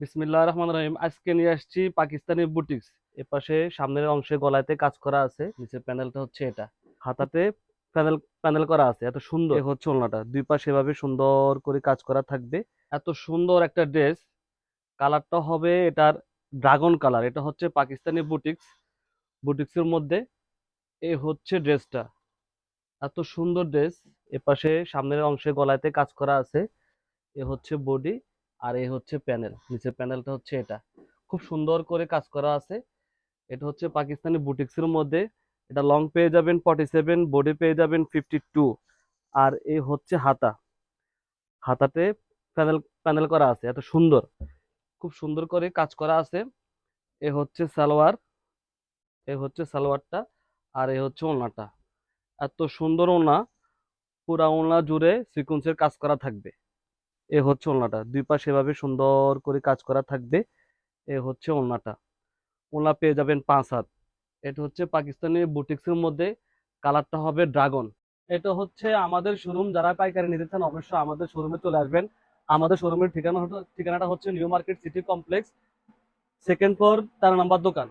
বিসমিল্লাহির রহমানির রহিম। আজকে নিয়ে আসছি পাকিস্তানি বুটিক্স। এপাশে সামনের অংশে গলাতে কাজ করা আছে, নিচের প্যানেলটা হচ্ছে এটা। হাতাতে প্যানেল প্যানেল করা আছে, এত সুন্দর। এ হচ্ছে ওড়নাটা, দুই পাশে এভাবে সুন্দর করে কাজ করা থাকবে। এত সুন্দর একটা ড্রেস। কালারটা হবে এটার ড্রাগন কালার। এটা হচ্ছে পাকিস্তানি বুটিক্স। বুটিক্সের মধ্যে এই হচ্ছে ড্রেসটা, এত সুন্দর ড্রেস। এপাশে সামনের অংশে গলাতে কাজ করা আছে। এ হচ্ছে বডি, আর এ হচ্ছে প্যানেল, নিচের প্যানেলটা হচ্ছে এটা। খুব সুন্দর করে কাজ করা আছে। এটা হচ্ছে পাকিস্তানি বুটিক্সের মধ্যে। এটা লং পেয়ে যাবেন 47, বডি পেয়ে যাবেন 52। আর এই হচ্ছে হাতা, হাতাতে প্যানেল প্যানেল করা আছে, এত সুন্দর। খুব সুন্দর করে কাজ করা আছে। এ হচ্ছে সালোয়ার, এ হচ্ছে সালোয়ারটা, আর এ হচ্ছে ওড়নাটা। এত সুন্দর ওড়না, পুরা ওড়না জুড়ে সিকোয়েন্সের কাজ করা থাকবে। এ হচ্ছে ওড়নাটা, দুই পাশে এভাবে সুন্দর করে কাজ করা থাকবে। এ হচ্ছে ওড়নাটা। ওড়না পেয়ে যাবেন 5 হাত। এটা হচ্ছে পাকিস্তানি বুটিক্সের মধ্যে। কালারটা হবে ড্রাগন। এটা হচ্ছে আমাদের শোরুম। যারা পাইকারি নিতে চান অবশ্যই আমাদের শোরুমে চলে আসবেন। আমাদের শোরুমের ঠিকানাটা হচ্ছে new market city complex, second floor, 13 নম্বর দোকান।